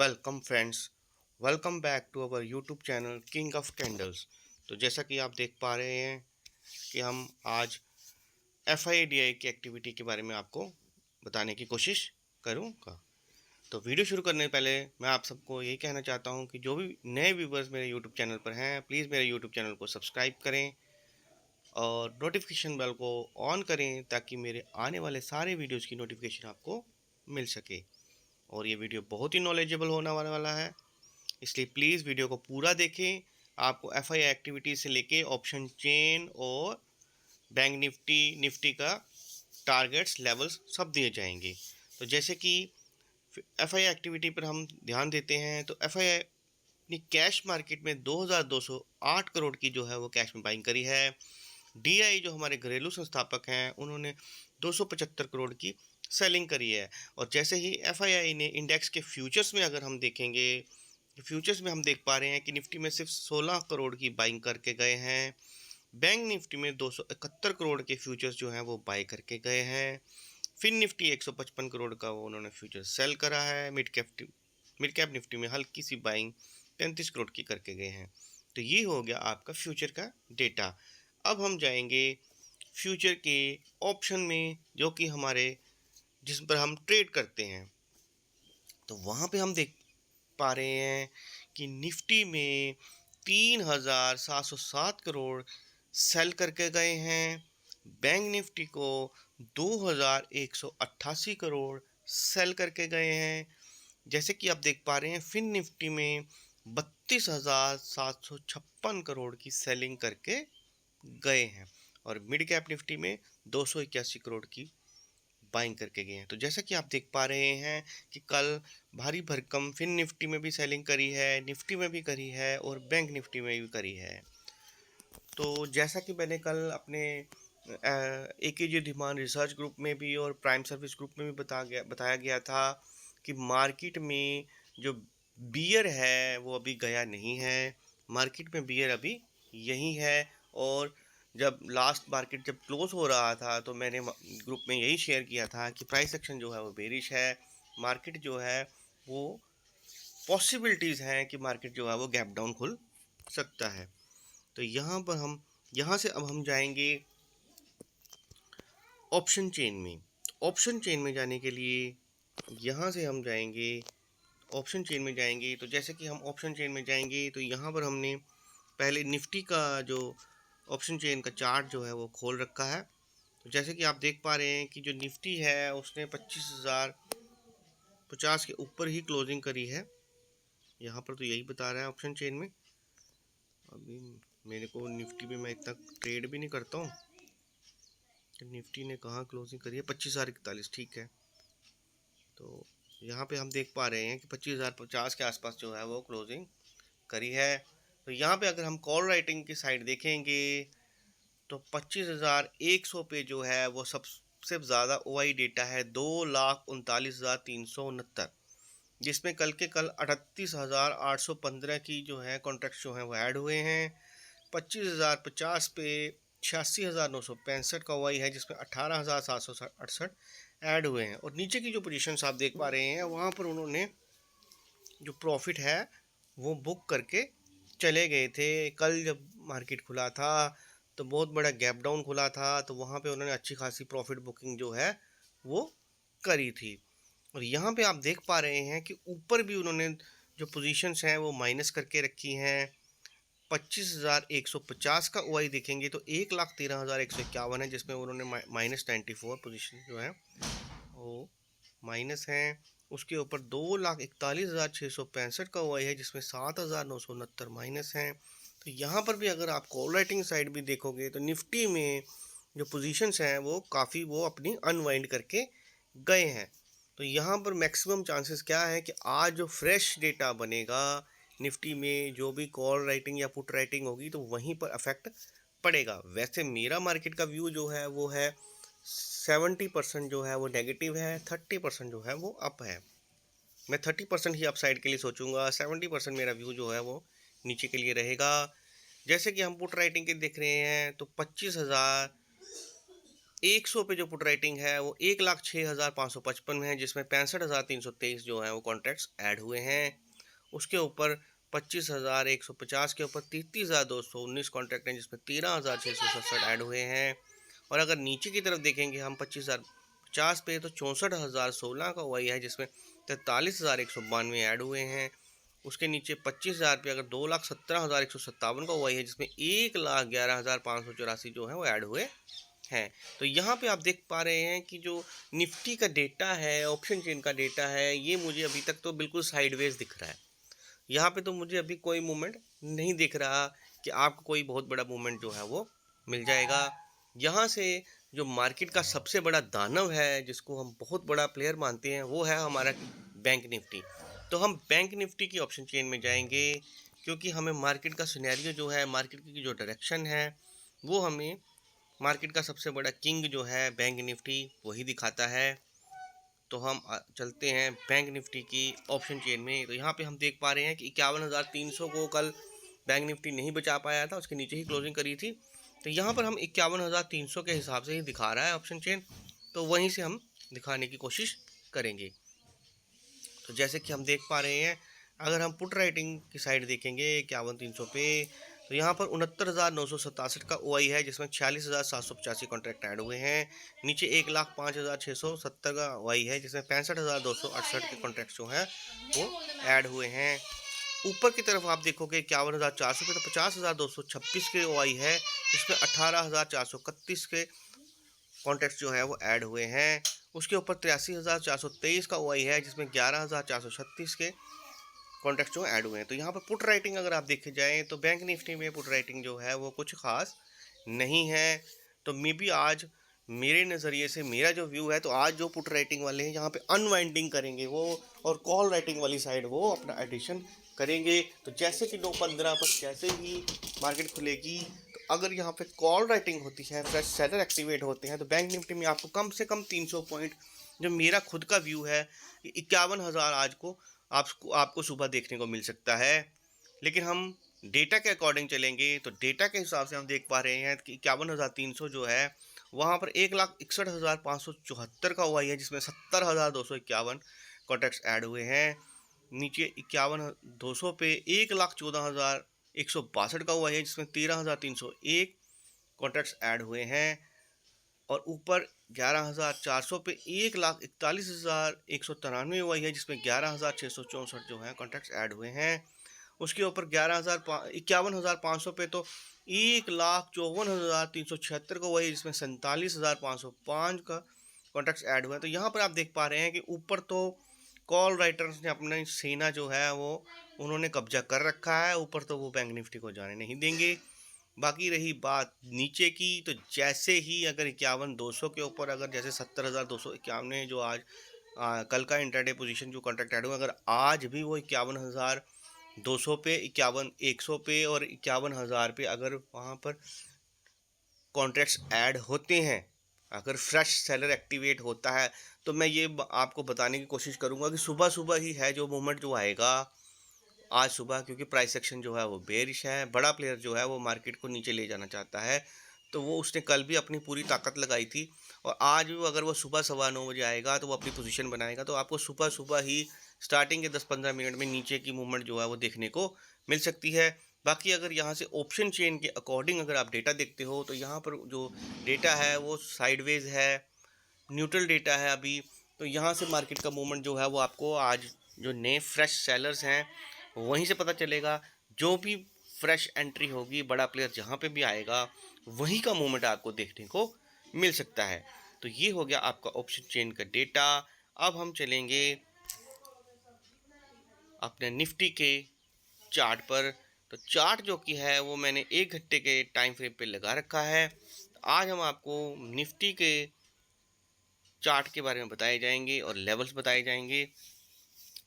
Welcome friends, welcome back to our YouTube channel king of candles. तो जैसा कि आप देख पा रहे हैं कि हम आज FIDI की एक्टिविटी के बारे में आपको बताने की कोशिश करूँगा। तो वीडियो शुरू करने से पहले मैं आप सबको यही कहना चाहता हूँ कि जो भी नए व्यूवर्स मेरे यूट्यूब चैनल पर हैं, प्लीज़ मेरे यूट्यूब चैनल को सब्सक्राइब करें और नोटिफिकेशन बेल को ऑन करें ताकि मेरे आने वाले सारे वीडियोज़ की नोटिफिकेशन आपको मिल सके। और ये वीडियो बहुत ही नॉलेजेबल होने वाला है, इसलिए प्लीज़ वीडियो को पूरा देखें। आपको FI एक्टिविटी से लेके ऑप्शन चेन और बैंक निफ्टी का टारगेट्स लेवल्स सब दिए जाएंगे। तो जैसे कि FI एक्टिविटी पर हम ध्यान देते हैं तो FI ने कैश मार्केट में 2208 करोड़ की जो है वो कैश में बाइंग करी है। DI जो हमारे घरेलू संस्थापक हैं उन्होंने 275 करोड़ की सेलिंग करी है। और जैसे ही FII ने इंडेक्स के फ्यूचर्स में अगर हम देखेंगे, फ्यूचर्स में हम देख पा रहे हैं कि निफ्टी में सिर्फ 16 करोड़ की बाइंग करके गए हैं। बैंक निफ्टी में 271 करोड़ के फ्यूचर्स जो हैं वो बाई करके गए हैं। फिन निफ्टी 155 करोड़ का वो उन्होंने फ्यूचर सेल करा है। मिड कैप निफ्टी में हल्की सी बाइंग 33 करोड़ की करके गए हैं। तो ये हो गया आपका फ्यूचर का डेटा। अब हम जाएंगे फ्यूचर के ऑप्शन में, जो कि हमारे जिस पर हम ट्रेड करते हैं। तो वहाँ पे हम देख पा रहे हैं कि निफ्टी में 3707 करोड़ सेल करके गए हैं। बैंक निफ्टी को 2188 करोड़ सेल करके गए हैं। जैसे कि आप देख पा रहे हैं फिन निफ्टी में 32,756 करोड़ की सेलिंग करके गए हैं और मिड कैप निफ्टी में 281 करोड़ की बाइंग करके गए हैं। तो जैसा कि आप देख पा रहे हैं कि कल भारी भरकम फिन निफ्टी में भी सेलिंग करी है, निफ्टी में भी करी है और बैंक निफ्टी में भी करी है। तो जैसा कि मैंने कल अपने AKG धीमान रिसर्च ग्रुप में भी और प्राइम सर्विस ग्रुप में भी बताया गया था कि मार्केट में जो बियर है वो अभी गया नहीं है। मार्केट में बियर अभी यही है। और जब लास्ट मार्केट जब क्लोज हो रहा था तो मैंने ग्रुप में यही शेयर किया था कि प्राइस एक्शन जो है वो बेरिश है। मार्केट जो है वो पॉसिबिलिटीज़ हैं कि मार्केट जो है वो गैप डाउन खुल सकता है। तो यहाँ से अब हम जाएंगे ऑप्शन चेन में। ऑप्शन चेन में जाने के लिए यहाँ से हम जाएंगे ऑप्शन चेन में जाएंगे। तो जैसे कि हम ऑप्शन चेन में जाएंगे तो यहाँ पर हमने पहले निफ्टी का जो ऑप्शन चेन का चार्ट जो है वो खोल रखा है। तो जैसे कि आप देख पा रहे हैं कि जो निफ्टी है उसने 25,050 के ऊपर ही क्लोजिंग करी है। यहाँ पर तो यही बता रहा है ऑप्शन चेन में। अभी मेरे को निफ्टी पे मैं इतना ट्रेड भी नहीं करता हूँ। निफ्टी ने कहाँ क्लोजिंग करी है, 25,041, ठीक है। तो यहाँ पे हम देख पा रहे हैं कि 25,050 के आसपास जो है वो क्लोजिंग करी है। तो यहाँ पे अगर हम कॉल राइटिंग की साइड देखेंगे तो 25,100 पे जो है वो सबसे ज़्यादा OI डेटा है, 2,39,369, जिसमें कल के कल 38,815 की जो है कॉन्ट्रैक्ट जो है वो ऐड हुए हैं। 25,050 पे 86,965 का OI है, जिसमें 18,768 ऐड हुए हैं। और नीचे की जो पोजीशंस आप देख पा रहे हैं वहाँ पर उन्होंने जो प्रॉफिट है वो बुक करके चले गए थे। कल जब मार्केट खुला था तो बहुत बड़ा गैप डाउन खुला था, तो वहाँ पे उन्होंने अच्छी खासी प्रॉफिट बुकिंग जो है वो करी थी। और यहाँ पे आप देख पा रहे हैं कि ऊपर भी उन्होंने जो पोजीशंस हैं वो माइनस करके रखी हैं। 25,150 का OI देखेंगे तो 1,13,151 है, जिसमें उन्होंने -94 पोजीशन जो है वो माइनस हैं। उसके ऊपर 2,41,665 का OI है, जिसमें 7,969 माइनस हैं। तो यहाँ पर भी अगर आप कॉल राइटिंग साइड भी देखोगे तो निफ्टी में जो पोजीशंस हैं वो काफ़ी वो अपनी अनवाइंड करके गए हैं। तो यहाँ पर मैक्सिमम चांसेस क्या है कि आज जो फ्रेश डेटा बनेगा निफ्टी में, जो भी कॉल राइटिंग या पुट राइटिंग होगी तो वहीं पर अफेक्ट पड़ेगा। वैसे मेरा मार्केट का व्यू जो है वो है 70% जो है वो नेगेटिव है, 30% जो है वो अप है। मैं 30% ही अपसाइड के लिए सोचूंगा, 70% मेरा व्यू जो है वो नीचे के लिए रहेगा। जैसे कि हम पुट राइटिंग के देख रहे हैं तो 25,000 100 पे जो पुट राइटिंग है वो 1,06,555 में है, जिसमें 65,323 जो है वो कॉन्ट्रैक्ट्स ऐड हुए हैं। उसके ऊपर 25,150 के ऊपर 33,219 कॉन्ट्रैक्ट हैं, जिसमें 13,667 ऐड हुए हैं। और अगर नीचे की तरफ देखेंगे हम 25,050 पे, तो 64,016 का वही है, जिसमें 43,192 ऐड हुए हैं। उसके नीचे 25,000 पे अगर 2,17,157 का वही है, जिसमें 1,11,584 जो है वो ऐड हुए हैं। तो यहाँ पे आप देख पा रहे हैं कि जो निफ्टी का डेटा है, ऑप्शन चेन का डेटा है, ये मुझे अभी तक तो बिल्कुल साइडवेज दिख रहा है। यहाँ पे तो मुझे अभी कोई मूवमेंट नहीं दिख रहा कि आपको कोई बहुत बड़ा मूवमेंट जो है वो मिल जाएगा। यहाँ से जो मार्केट का सबसे बड़ा दानव है, जिसको हम बहुत बड़ा प्लेयर मानते हैं, वो है हमारा बैंक निफ्टी। तो हम बैंक निफ्टी की ऑप्शन चेन में जाएंगे, क्योंकि हमें मार्केट का सिनेरियो जो है, मार्केट की जो डायरेक्शन है, वो हमें मार्केट का सबसे बड़ा किंग जो है बैंक निफ्टी वही दिखाता है। तो हम चलते हैं बैंक निफ्टी की ऑप्शन चेन में। तो यहाँ पे हम देख पा रहे हैं कि 51,300 को कल बैंक निफ्टी नहीं बचा पाया था, उसके नीचे ही क्लोजिंग करी थी। तो यहाँ पर हम 51,300 के हिसाब से ही दिखा रहा है ऑप्शन चेन, तो वहीं से हम दिखाने की कोशिश करेंगे। तो जैसे कि हम देख पा रहे हैं, अगर हम पुट राइटिंग की साइड देखेंगे 51,300 पे, तो यहाँ पर 69,967 का ओआई है, जिसमें 46,785 कॉन्ट्रैक्ट ऐड हुए हैं। नीचे 1,05,670 का ओआई है, जिसमें 65,268 के कॉन्ट्रैक्ट जो हैं वो ऐड हुए हैं। ऊपर की तरफ आप देखोगे 51,400 पे, तो 50,226 के ओआई है, जिसमें 18,431 के कॉन्ट्रैक्ट जो है वो ऐड हुए हैं। उसके ऊपर 83,423 का ओआई है, जिसमें 11,436 के कॉन्ट्रैक्ट जो ऐड हुए हैं। तो यहाँ पर पुट राइटिंग अगर आप देखे जाएँ, तो बैंक निफ्टी में पुट राइटिंग जो है वो कुछ खास नहीं है। तो मे बी आज मेरे नज़रिए से, मेरा जो व्यू है, तो आज जो पुट राइटिंग वाले हैं यहाँ पे अनवाइंडिंग करेंगे वो, और कॉल राइटिंग वाली साइड वो अपना एडिशन करेंगे। तो जैसे कि 9:15 पर जैसे ही मार्केट खुलेगी, तो अगर यहाँ पे कॉल राइटिंग होती है, फ्रेश सेलर एक्टिवेट होते हैं, तो बैंक निफ्टी में आपको कम से कम 300 पॉइंट, जो मेरा खुद का व्यू है, 51,000 आज को आपको सुबह देखने को मिल सकता है। लेकिन हम डेटा के अकॉर्डिंग चलेंगे, तो डेटा के हिसाब से हम देख पा रहे हैं कि 51,300 जो है, वहाँ पर 1,61,574 का हुआ है, जिसमें 70,251 कॉन्टैक्ट्स ऐड हुए हैं। नीचे 51,200 पे 1,14,162 का हुआ है, जिसमें 13,301 कॉन्टैक्ट्स ऐड हुए हैं। और ऊपर 11,400 पे 1,41,193 हुआ है, जिसमें 11,664 जो है कॉन्ट्रैक्ट्स ऐड हुए हैं। उसके ऊपर 51,500 पे तो 1,54,376 का हुआ है, जिसमें 47,505 का कॉन्ट्रैक्ट्स ऐड हुए हैं। तो यहाँ पर आप देख पा रहे हैं कि ऊपर तो कॉल राइटर्स ने अपनी सेना जो है वो उन्होंने कब्जा कर रखा है, ऊपर तो वो बैंक निफ्टी को जाने नहीं देंगे। बाकी रही बात नीचे की, तो जैसे ही अगर 51,200 के ऊपर, अगर जैसे 70,251 ने जो आज कल का इंट्राडे पोजीशन जो कॉन्ट्रैक्ट ऐड हुआ, अगर आज भी वो 51,200 पे, 51,100 पे और 51,000 पे अगर वहाँ पर कॉन्ट्रैक्ट्स ऐड होते हैं, अगर फ्रेश सेलर एक्टिवेट होता है, तो मैं ये आपको बताने की कोशिश करूँगा कि सुबह सुबह ही है जो मूवमेंट जो आएगा आज सुबह, क्योंकि प्राइस एक्शन जो है वो बेरिश है। बड़ा प्लेयर जो है वो मार्केट को नीचे ले जाना चाहता है, तो वो उसने कल भी अपनी पूरी ताकत लगाई थी, और आज भी अगर वो सुबह 9:15 आएगा तो वो अपनी पोजीशन बनाएगा, तो आपको सुबह सुबह ही स्टार्टिंग के 10-15 मिनट में नीचे की मूवमेंट जो है वो देखने को मिल सकती है। बाकी अगर यहाँ से ऑप्शन चेन के अकॉर्डिंग अगर आप डेटा देखते हो, तो यहाँ पर जो डेटा है वो साइडवेज है, न्यूट्रल डेटा है अभी। तो यहाँ से मार्केट का मूवमेंट जो है वो आपको आज जो नए फ्रेश सेलर्स हैं वहीं से पता चलेगा। जो भी फ्रेश एंट्री होगी, बड़ा प्लेयर जहाँ पे भी आएगा, वहीं का मूवमेंट आपको देखने को मिल सकता है। तो ये हो गया आपका ऑप्शन चेन का डेटा। अब हम चलेंगे अपने निफ्टी के चार्ट पर। तो चार्ट जो कि है वो मैंने 1 घंटे के टाइम फ्रेम पे लगा रखा है। आज हम आपको निफ्टी के चार्ट के बारे में बताए जाएंगे और लेवल्स बताए जाएंगे।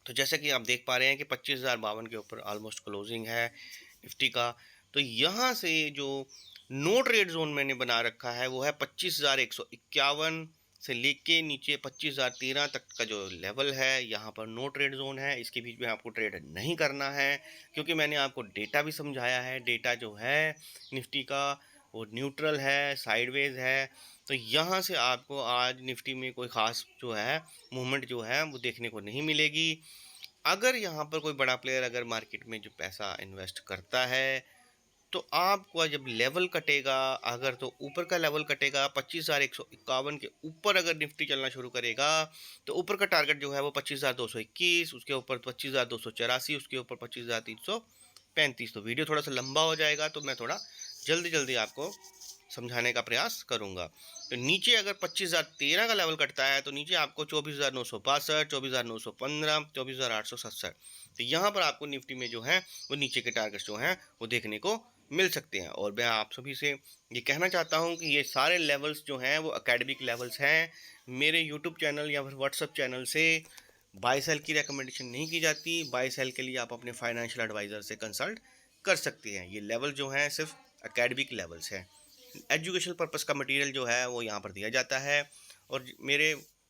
तो जैसा कि आप देख पा रहे हैं कि 25,052 के ऊपर ऑलमोस्ट क्लोजिंग है निफ्टी का। तो यहाँ से जो नो ट्रेड जोन मैंने बना रखा है वो है 25,151 से लेके नीचे 25,013 तक का जो लेवल है, यहाँ पर नो ट्रेड जोन है। इसके बीच में आपको ट्रेड नहीं करना है, क्योंकि मैंने आपको डेटा भी समझाया है। डेटा जो है निफ्टी का वो न्यूट्रल है, साइडवेज है। तो यहाँ से आपको आज निफ्टी में कोई ख़ास जो है मूवमेंट जो है वो देखने को नहीं मिलेगी। अगर यहाँ पर कोई बड़ा प्लेयर अगर मार्केट में जो पैसा इन्वेस्ट करता है, तो आपको जब लेवल कटेगा, अगर तो ऊपर का लेवल कटेगा 25,151 के ऊपर अगर निफ्टी चलना शुरू करेगा, तो ऊपर का टारगेट जो है वो 25,221, उसके ऊपर 25,284, उसके ऊपर 25,335। तो वीडियो थोड़ा सा लंबा हो जाएगा, तो मैं थोड़ा जल्दी जल्दी आपको समझाने का प्रयास करूंगा। तो नीचे अगर 25,013 का लेवल कटता है, तो नीचे आपको 24,962, 24,915, 24,867। तो यहाँ पर आपको निफ्टी में जो है वो नीचे के टारगेट्स जो हैं वो देखने को मिल सकते हैं। और मैं आप सभी से ये कहना चाहता हूँ कि ये सारे लेवल्स जो हैं वो एकेडमिक लेवल्स हैं। मेरे यूट्यूब चैनल या फिर व्हाट्सएप चैनल से बाय सेल की रिकमेंडेशन नहीं की जाती। बाय सेल के लिए आप अपने फाइनेंशियल एडवाइज़र से कंसल्ट कर सकते हैं। ये लेवल जो हैं सिर्फ एकेडमिक लेवल्स हैं। एजुकेशनल पर्पज़ का मटेरियल जो है वो यहाँ पर दिया जाता है। और मेरे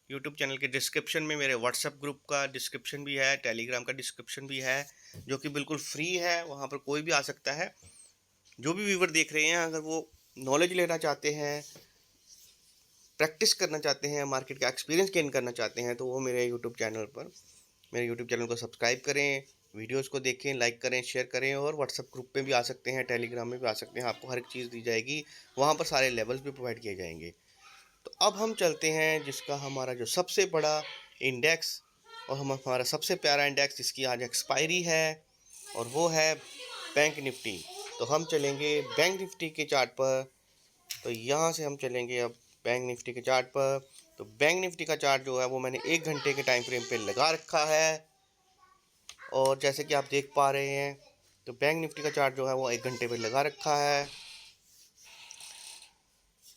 यूट्यूब चैनल के डिस्क्रिप्शन में मेरे व्हाट्सएप ग्रुप का डिस्क्रिप्शन भी है, टेलीग्राम का डिस्क्रिप्शन भी है, जो कि बिल्कुल फ्री है। वहाँ पर कोई भी आ सकता है। जो भी व्यूवर देख रहे हैं, अगर वो नॉलेज लेना चाहते हैं, प्रैक्टिस करना चाहते हैं, मार्केट का एक्सपीरियंस गेन करना चाहते हैं, तो वो मेरे यूट्यूब चैनल को सब्सक्राइब करें, वीडियोस को देखें, लाइक करें, शेयर करें। और व्हाट्सएप ग्रुप में भी आ सकते हैं, टेलीग्राम में भी आ सकते हैं। आपको हर एक चीज़ दी जाएगी, वहाँ पर सारे लेवल्स भी प्रोवाइड किए जाएंगे। तो अब हम चलते हैं जिसका हमारा जो सबसे बड़ा इंडेक्स और हमारा सबसे प्यारा इंडेक्स जिसकी आज एक्सपायरी है, और वो है बैंक निफ्टी। तो हम चलेंगे बैंक निफ्टी के चार्ट पर। तो यहाँ से हम चलेंगे अब बैंक निफ्टी के चार्ट पर। तो बैंक निफ्टी का चार्ट जो है वो मैंने 1 घंटे के टाइम फ्रेम पे लगा रखा है, और जैसे कि आप देख पा रहे हैं, तो बैंक निफ्टी का चार्ट जो है वो 1 घंटे पे लगा रखा है।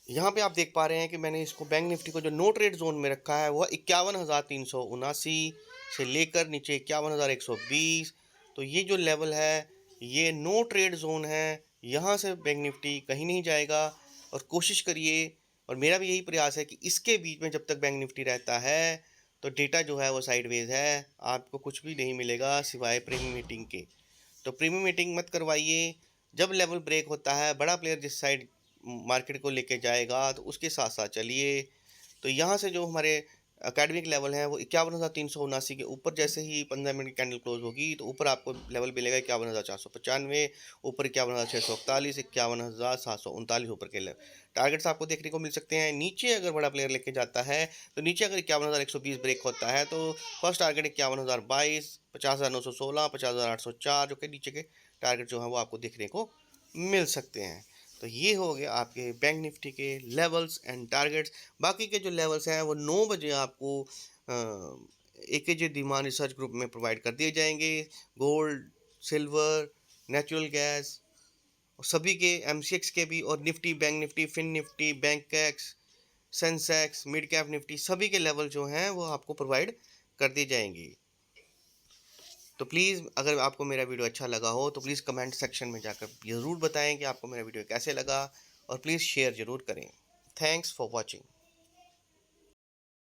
यहाँ पे आप देख पा रहे हैं कि मैंने इसको बैंक निफ्टी को जो नो ट्रेड जोन में रखा है वह 51,379 से लेकर नीचे 51,120। तो ये जो लेवल है ये नो ट्रेड जोन है, यहाँ से बैंक निफ्टी कहीं नहीं जाएगा। और कोशिश करिए, और मेरा भी यही प्रयास है कि इसके बीच में जब तक बैंक निफ्टी रहता है तो डेटा जो है वो साइडवेज है, आपको कुछ भी नहीं मिलेगा सिवाय प्रीमियम मीटिंग के। तो प्रीमियम मीटिंग मत करवाइए। जब लेवल ब्रेक होता है, बड़ा प्लेयर जिस साइड मार्केट को लेके जाएगा तो उसके साथ साथ चलिए। तो यहाँ से जो हमारे एकेडमिक लेवल है वो 51,379 के ऊपर जैसे ही 15 मिनट की कैंडल क्लोज होगी, तो ऊपर आपको लेवल मिलेगा 51,495, ऊपर 51,641, 51,739 ऊपर के लेवल टारगेट्स आपको देखने को मिल सकते हैं। नीचे अगर बड़ा प्लेयर लेके जाता है, तो नीचे अगर 51,120 ब्रेक होता है, तो फर्स्ट टारगेट 51,022, 50,916, 50,804 जो कि नीचे के टारगेट जो है वो आपको देखने को मिल सकते हैं। तो ये हो गया आपके बैंक निफ्टी के लेवल्स एंड टारगेट्स। बाकी के जो लेवल्स हैं वो 9 बजे आपको एकेजे धीमान रिसर्च ग्रुप में प्रोवाइड कर दिए जाएंगे। गोल्ड, सिल्वर, नेचुरल गैस और सभी के एमसीएक्स के भी, और Nifty, bank Nifty, fin Nifty, bankex, Sensex, mid cap Nifty, सभी के लेवल जो हैं वो आपको प्रोवाइड कर दिए जाएंगे। तो प्लीज़ अगर आपको मेरा वीडियो अच्छा लगा हो तो प्लीज़ कमेंट सेक्शन में जाकर ज़रूर बताएं कि आपको मेरा वीडियो कैसे लगा, और प्लीज़ शेयर ज़रूर करें। Thanks for watching.